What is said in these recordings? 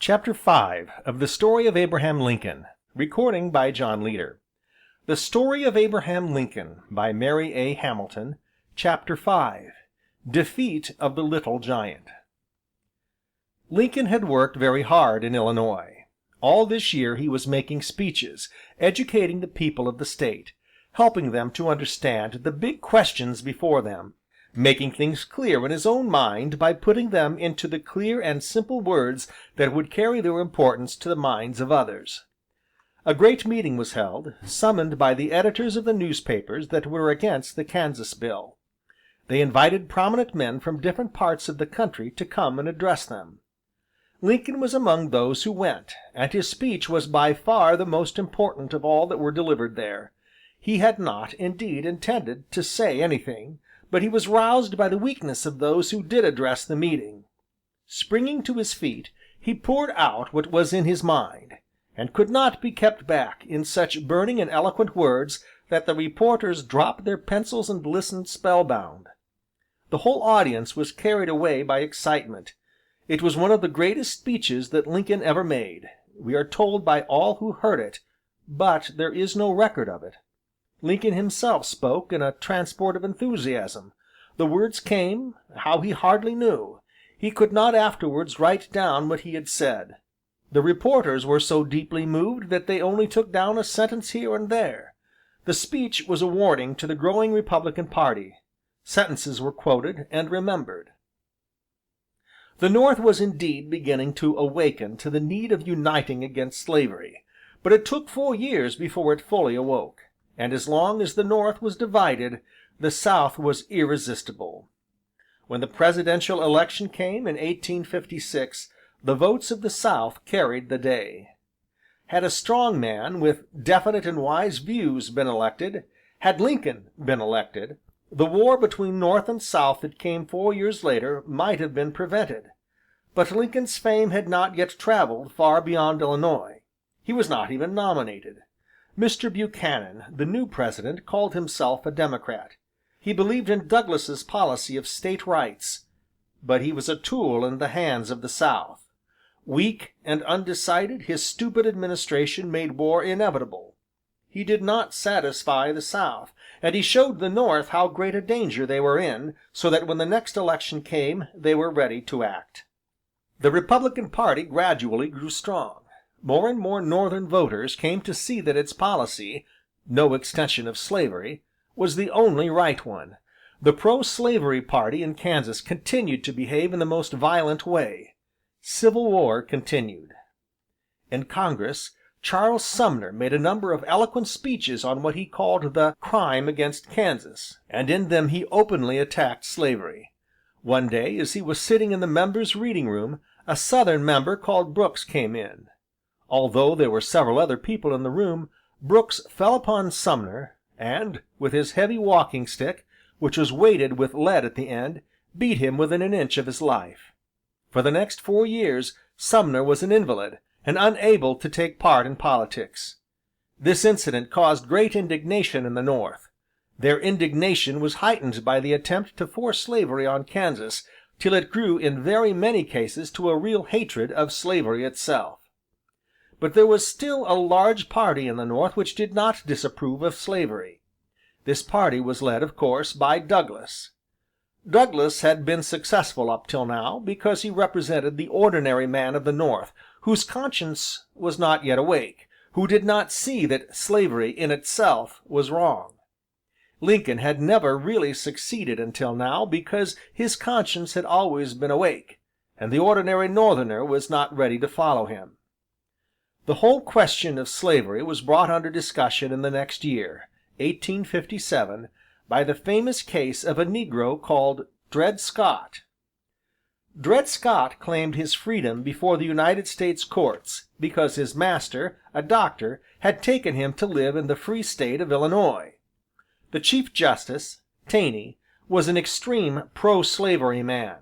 Chapter 5 of the Story of Abraham Lincoln, recording by John Leader. The Story of Abraham Lincoln, by Mary A. Hamilton. Chapter 5 Defeat of the Little Giant. Lincoln had worked very hard in Illinois. All this year he was making speeches, educating the people of the state, helping them to understand the big questions before them, making things clear in his own mind by putting them into the clear and simple words that would carry their importance to the minds of others. A great meeting was held, summoned by the editors of the newspapers that were against the Kansas bill. They invited prominent men from different parts of the country to come and address them. Lincoln was among those who went, and his speech was by far the most important of all that were delivered there. He had not, indeed, intended to say anything, but he was roused by the weakness of those who did address the meeting. Springing to his feet, he poured out what was in his mind, and could not be kept back in such burning and eloquent words that the reporters dropped their pencils and listened spellbound. The whole audience was carried away by excitement. It was one of the greatest speeches that Lincoln ever made, we are told by all who heard it, but there is no record of it. Lincoln himself spoke in a transport of enthusiasm. The words came, how he hardly knew. He could not afterwards write down what he had said. The reporters were so deeply moved that they only took down a sentence here and there. The speech was a warning to the growing Republican party. Sentences were quoted and remembered. The North was indeed beginning to awaken to the need of uniting against slavery, but it took 4 years before it fully awoke. And as long as the North was divided, the South was irresistible. When the presidential election came in 1856, the votes of the South carried the day. Had a strong man with definite and wise views been elected, had Lincoln been elected, the war between North and South that came 4 years later might have been prevented. But Lincoln's fame had not yet traveled far beyond Illinois. He was not even nominated. Mr. Buchanan, the new president, called himself a Democrat. He believed in Douglas's policy of state rights, but he was a tool in the hands of the South. Weak and undecided, his stupid administration made war inevitable. He did not satisfy the South, and he showed the North how great a danger they were in, so that when the next election came, they were ready to act. The Republican party gradually grew strong. More and more Northern voters came to see that its policy, no extension of slavery, was the only right one. The pro-slavery party in Kansas continued to behave in the most violent way. Civil war continued. In Congress, Charles Sumner made a number of eloquent speeches on what he called the crime against Kansas, and in them he openly attacked slavery. One day, as he was sitting in the members' reading room, a Southern member called Brooks came in. Although there were several other people in the room, Brooks fell upon Sumner, and, with his heavy walking stick, which was weighted with lead at the end, beat him within an inch of his life. For the next 4 years, Sumner was an invalid, and unable to take part in politics. This incident caused great indignation in the North. Their indignation was heightened by the attempt to force slavery on Kansas, till it grew in very many cases to a real hatred of slavery itself. But there was still a large party in the North which did not disapprove of slavery. This party was led, of course, by Douglas. Douglas had been successful up till now, because he represented the ordinary man of the North, whose conscience was not yet awake, who did not see that slavery in itself was wrong. Lincoln had never really succeeded until now, because his conscience had always been awake, and the ordinary Northerner was not ready to follow him. The whole question of slavery was brought under discussion in the next year, 1857, by the famous case of a negro called Dred Scott. Dred Scott claimed his freedom before the United States courts because his master, a doctor, had taken him to live in the free state of Illinois. The Chief Justice, Taney, was an extreme pro-slavery man.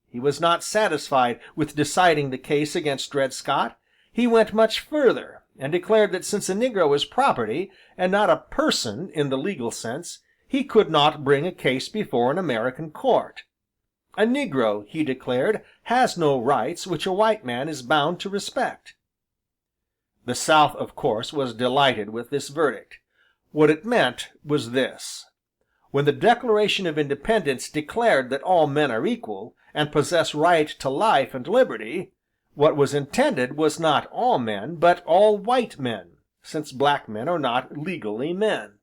He was not satisfied with deciding the case against Dred Scott. He went much further, and declared that since a negro was property, and not a person in the legal sense, he could not bring a case before an American court. A negro, he declared, has no rights which a white man is bound to respect. The South, of course, was delighted with this verdict. What it meant was this: when the Declaration of Independence declared that all men are equal, and possess right to life and liberty, what was intended was not all men, but all white men, since black men are not legally men.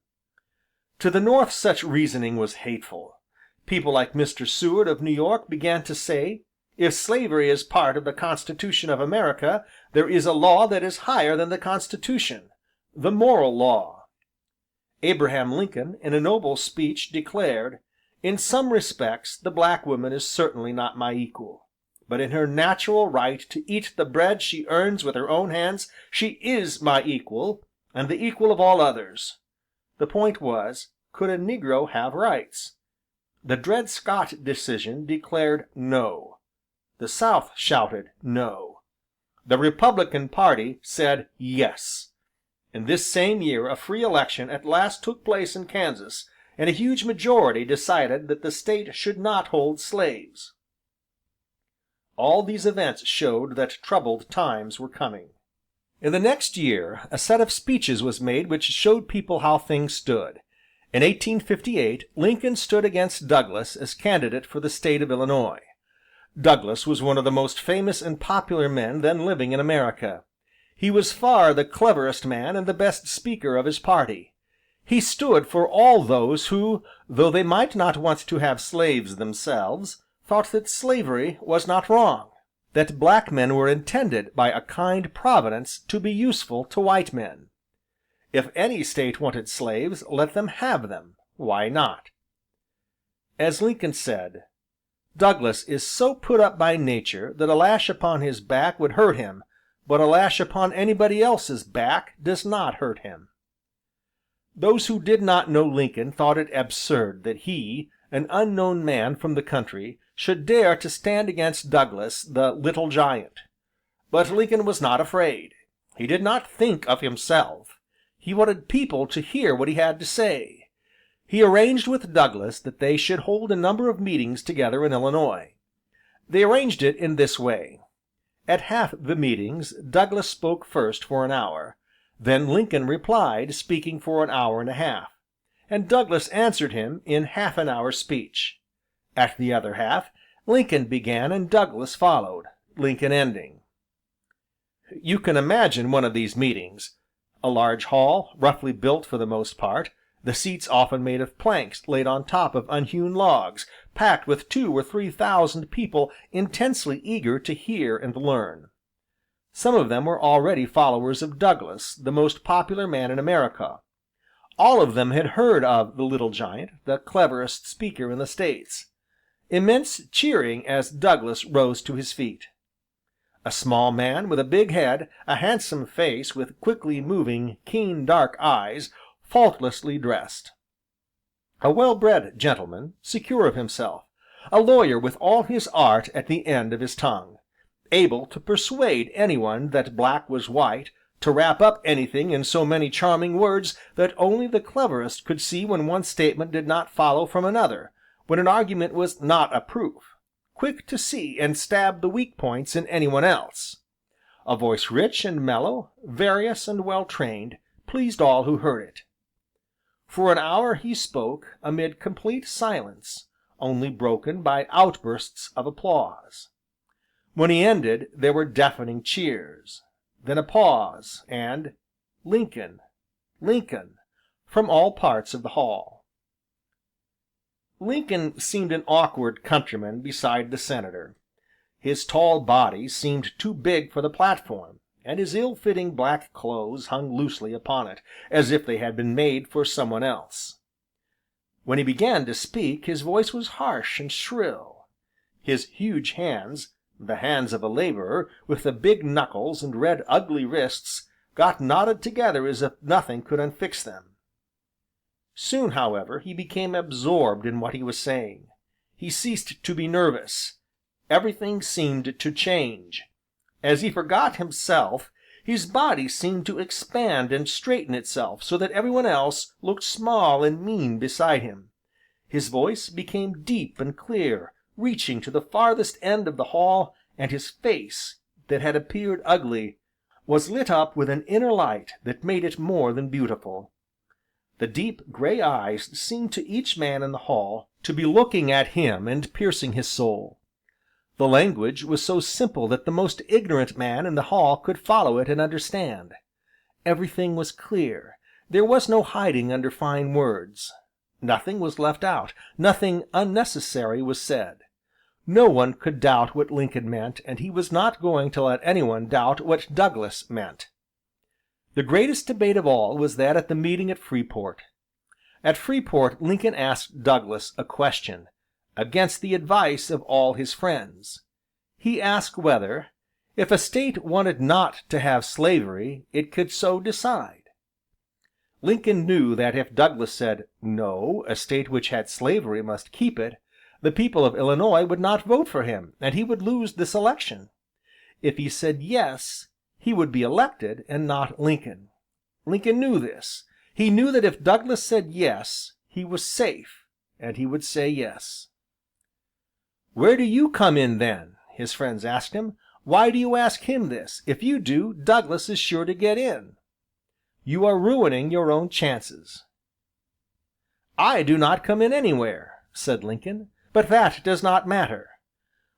To the North such reasoning was hateful. People like Mr. Seward of New York began to say, if slavery is part of the Constitution of America, there is a law that is higher than the Constitution, the moral law. Abraham Lincoln, in a noble speech, declared, "In some respects the black woman is certainly not my equal, but in her natural right to eat the bread she earns with her own hands she is my equal, and the equal of all others." The point was, could a negro have rights? The Dred Scott decision declared no. The South shouted no. The Republican party said yes. In this same year a free election at last took place in Kansas, and a huge majority decided that the state should not hold slaves. All these events showed that troubled times were coming. In the next year a set of speeches was made which showed people how things stood. In 1858 Lincoln stood against Douglas as candidate for the state of Illinois. Douglas was one of the most famous and popular men then living in America. He was far the cleverest man and the best speaker of his party. He stood for all those who, though they might not want to have slaves themselves, thought that slavery was not wrong, that black men were intended by a kind Providence to be useful to white men. If any state wanted slaves, let them have them. Why not? As Lincoln said, "Douglas is so put up by nature that a lash upon his back would hurt him, but a lash upon anybody else's back does not hurt him." Those who did not know Lincoln thought it absurd that he, an unknown man from the country, should dare to stand against Douglas, the Little Giant. But Lincoln was not afraid. He did not think of himself. He wanted people to hear what he had to say. He arranged with Douglas that they should hold a number of meetings together in Illinois. They arranged it in this way. At half the meetings Douglas spoke first for an hour. Then Lincoln replied, speaking for an hour and a half, and Douglas answered him in half an hour speech. At the other half, Lincoln began and Douglas followed, Lincoln ending. You can imagine one of these meetings. A large hall, roughly built for the most part, the seats often made of planks laid on top of unhewn logs, packed with 2,000 or 3,000 people intensely eager to hear and learn. Some of them were already followers of Douglas, the most popular man in America. All of them had heard of the Little Giant, the cleverest speaker in the States. Immense cheering as Douglas rose to his feet. A small man with a big head, a handsome face with quickly moving, keen dark eyes, faultlessly dressed. A well-bred gentleman, secure of himself, a lawyer with all his art at the end of his tongue, able to persuade anyone that black was white, to wrap up anything in so many charming words that only the cleverest could see when one statement did not follow from another, when an argument was not a proof, quick to see and stab the weak points in anyone else. A voice rich and mellow, various and well-trained, pleased all who heard it. For an hour he spoke amid complete silence, only broken by outbursts of applause. When he ended, there were deafening cheers, then a pause, and "Lincoln, Lincoln," from all parts of the hall. Lincoln seemed an awkward countryman beside the senator. His tall body seemed too big for the platform, and his ill-fitting black clothes hung loosely upon it, as if they had been made for someone else. When he began to speak, his voice was harsh and shrill. His huge hands, the hands of a laborer, with the big knuckles and red ugly wrists, got knotted together as if nothing could unfix them. Soon, however, he became absorbed in what he was saying. He ceased to be nervous. Everything seemed to change. As he forgot himself, his body seemed to expand and straighten itself so that everyone else looked small and mean beside him. His voice became deep and clear, reaching to the farthest end of the hall, and his face, that had appeared ugly, was lit up with an inner light that made it more than beautiful. The deep, gray eyes seemed to each man in the hall to be looking at him and piercing his soul. The language was so simple that the most ignorant man in the hall could follow it and understand. Everything was clear, there was no hiding under fine words. Nothing was left out, nothing unnecessary was said. No one could doubt what Lincoln meant, and he was not going to let anyone doubt what Douglas meant. The greatest debate of all was that at the meeting at Freeport. At Freeport Lincoln asked Douglas a question, against the advice of all his friends. He asked whether, if a state wanted not to have slavery, it could so decide. Lincoln knew that if Douglas said, "No, a state which had slavery must keep it," the people of Illinois would not vote for him, and he would lose this election. If he said "Yes," he would be elected, and not Lincoln. Lincoln knew this. He knew that if Douglas said "Yes," he was safe, and he would say "Yes." "Where do you come in, then?" his friends asked him. "Why do you ask him this? If you do, Douglas is sure to get in. You are ruining your own chances." "I do not come in anywhere," said Lincoln, "but that does not matter.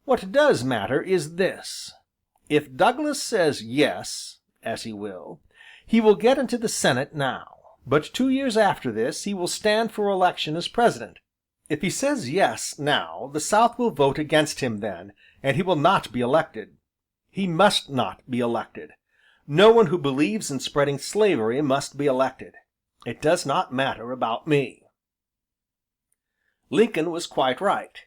What does matter is this. If Douglas says yes, as he will get into the Senate now, but 2 years after this he will stand for election as President. If he says yes now, the South will vote against him then, and he will not be elected. He must not be elected. No one who believes in spreading slavery must be elected. It does not matter about me." Lincoln was quite right.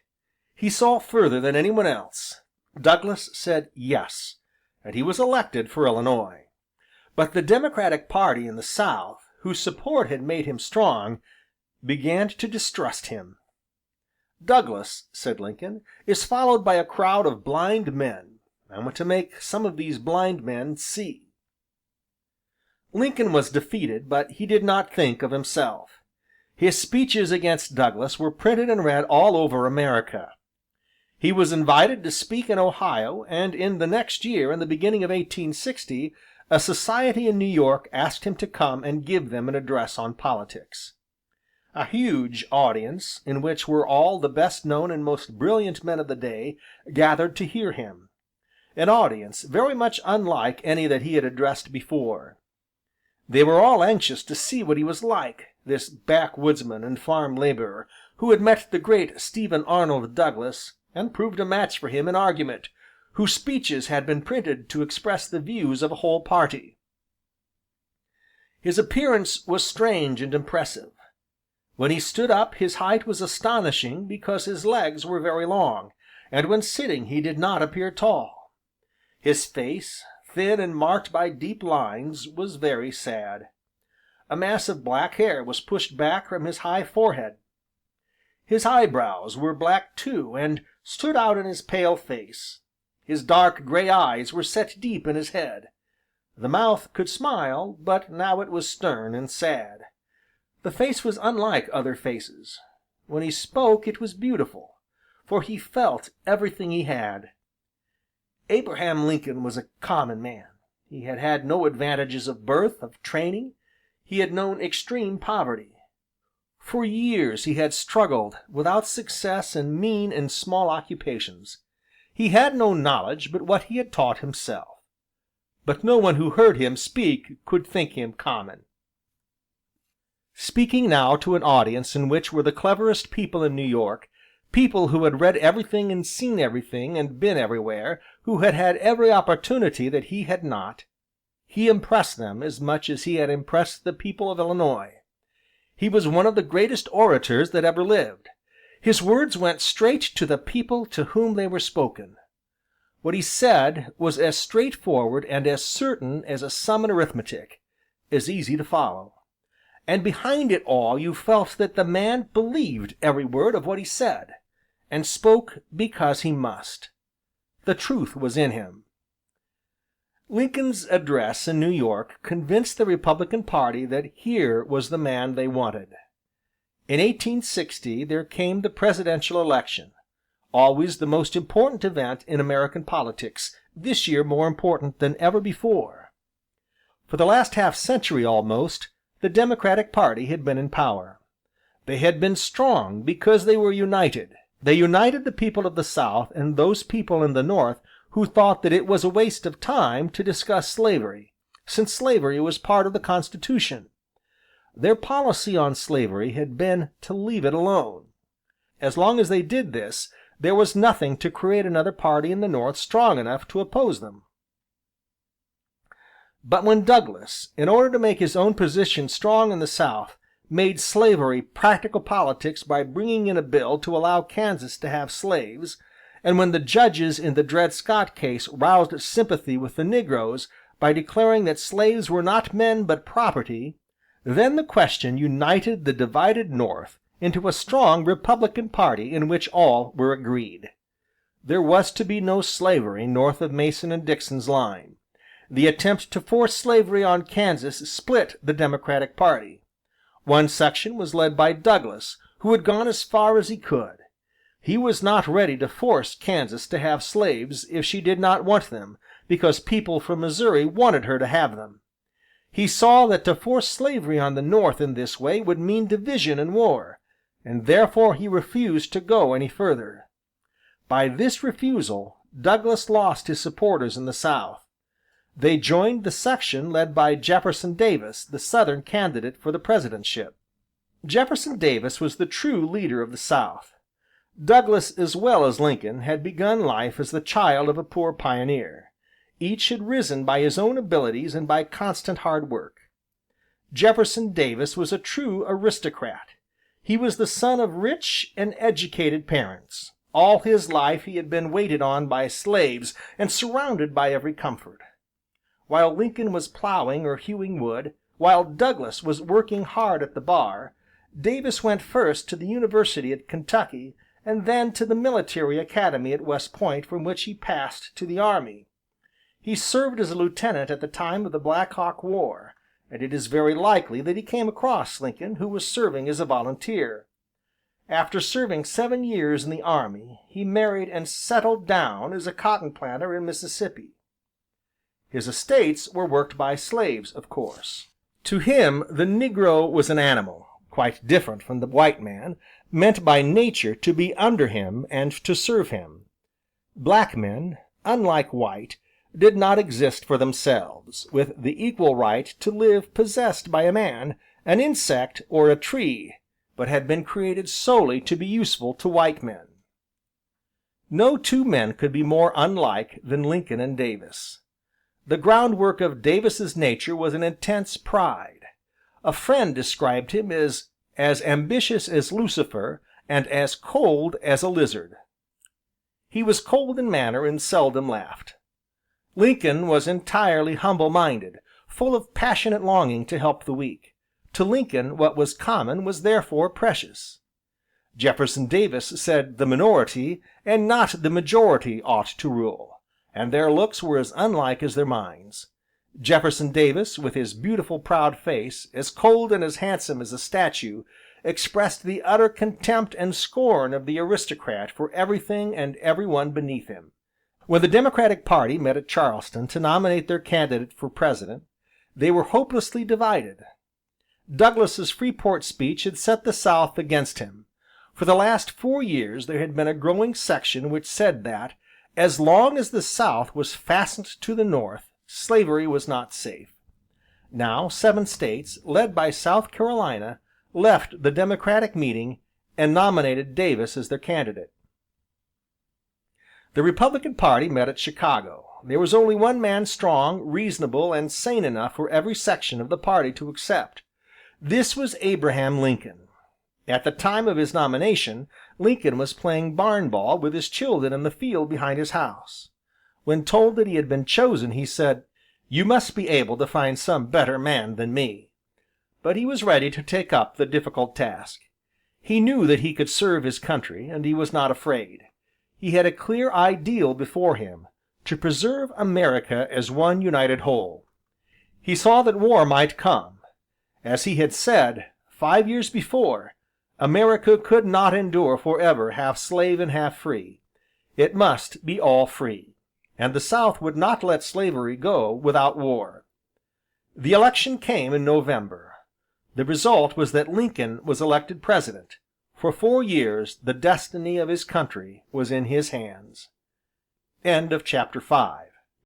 He saw further than anyone else. Douglas said yes, and he was elected for Illinois. But the Democratic party in the South, whose support had made him strong, began to distrust him. "Douglas," said Lincoln, "is followed by a crowd of blind men. I want to make some of these blind men see." Lincoln was defeated, but he did not think of himself. His speeches against Douglas were printed and read all over America. He was invited to speak in Ohio, and in the next year, in the beginning of 1860, a society in New York asked him to come and give them an address on politics. A huge audience, in which were all the best known and most brilliant men of the day, gathered to hear him. An audience very much unlike any that he had addressed before. They were all anxious to see what he was like, this backwoodsman and farm laborer, who had met the great Stephen Arnold Douglas, and proved a match for him in argument, whose speeches had been printed to express the views of a whole party. His appearance was strange and impressive. When he stood up his height was astonishing because his legs were very long, and when sitting he did not appear tall. His face, thin and marked by deep lines, was very sad. A mass of black hair was pushed back from his high forehead. His eyebrows were black too, and stood out in his pale face. His dark gray eyes were set deep in his head. The mouth could smile, but now it was stern and sad. The face was unlike other faces. When he spoke it was beautiful, for he felt everything he had. Abraham Lincoln was a common man. He had had no advantages of birth, of training. He had known extreme poverty. For years he had struggled without success in mean and small occupations. He had no knowledge but what he had taught himself. But no one who heard him speak could think him common. Speaking now to an audience in which were the cleverest people in New York, people who had read everything and seen everything and been everywhere, who had had every opportunity that he had not, he impressed them as much as he had impressed the people of Illinois. He was one of the greatest orators that ever lived. His words went straight to the people to whom they were spoken. What he said was as straightforward and as certain as a sum in arithmetic, as easy to follow. And behind it all you felt that the man believed every word of what he said, and spoke because he must. The truth was in him. Lincoln's address in New York convinced the Republican party that here was the man they wanted. In 1860 there came the presidential election. always the most important event in American politics, this year more important than ever before. For the last half-century almost, the Democratic party had been in power. They had been strong because they were united. They united the people of the South and those people in the North who thought that it was a waste of time to discuss slavery, since slavery was part of the Constitution. Their policy on slavery had been to leave it alone. As long as they did this, there was nothing to create another party in the North strong enough to oppose them. But when Douglas, in order to make his own position strong in the South, made slavery practical politics by bringing in a bill to allow Kansas to have slaves, and when the judges in the Dred Scott case roused sympathy with the negroes by declaring that slaves were not men but property, then the question united the divided North into a strong Republican party in which all were agreed. There was to be no slavery north of Mason and Dixon's line. The attempt to force slavery on Kansas split the Democratic party. One section was led by Douglas, who had gone as far as he could. He was not ready to force Kansas to have slaves if she did not want them, because people from Missouri wanted her to have them. He saw that to force slavery on the North in this way would mean division and war, and therefore he refused to go any further. By this refusal, Douglas lost his supporters in the South. They joined the section led by Jefferson Davis, the Southern candidate for the presidentship. Jefferson Davis was the true leader of the South. Douglas as well as Lincoln had begun life as the child of a poor pioneer. Each had risen by his own abilities and by constant hard work. Jefferson Davis was a true aristocrat. He was the son of rich and educated parents. All his life he had been waited on by slaves and surrounded by every comfort. While Lincoln was plowing or hewing wood, while Douglas was working hard at the bar, Davis went first to the University at Kentucky and then to the military academy at West Point, from which he passed to the army. He served as a lieutenant at the time of the Black Hawk War, and it is very likely that he came across Lincoln, who was serving as a volunteer. After serving 7 years in the army, he married and settled down as a cotton planter in Mississippi. His estates were worked by slaves, of course. To him the Negro was an animal, quite different from the white man, meant by nature to be under him and to serve him. Black men, unlike white, did not exist for themselves, with the equal right to live possessed by a man, an insect, or a tree, but had been created solely to be useful to white men. No two men could be more unlike than Lincoln and Davis. The groundwork of Davis's nature was an intense pride. A friend described him as ambitious as Lucifer and as cold as a lizard. He was cold in manner and seldom laughed. Lincoln was entirely humble-minded, full of passionate longing to help the weak. To Lincoln what was common was therefore precious. Jefferson Davis said the minority and not the majority ought to rule, and their looks were as unlike as their minds. Jefferson Davis, with his beautiful proud face, as cold and as handsome as a statue, expressed the utter contempt and scorn of the aristocrat for everything and everyone beneath him. When the Democratic party met at Charleston to nominate their candidate for president, they were hopelessly divided. Douglas's Freeport speech had set the South against him. For the last 4 years there had been a growing section which said that, as long as the South was fastened to the North, slavery was not safe. Now 7 states, led by South Carolina, left the Democratic meeting and nominated Davis as their candidate. The Republican party met at Chicago. There was only one man strong, reasonable, and sane enough for every section of the party to accept. This was Abraham Lincoln. At the time of his nomination, Lincoln was playing barn ball with his children in the field behind his house. When told that he had been chosen, he said, "You must be able to find some better man than me." But he was ready to take up the difficult task. He knew that he could serve his country, and he was not afraid. He had a clear ideal before him, to preserve America as one united whole. He saw that war might come. As he had said 5 years before, America could not endure forever half slave and half free. It must be all free, and the South would not let slavery go without war. The election came in November. The result was that Lincoln was elected President. For 4 years the destiny of his country was in his hands. CHAPTER VI.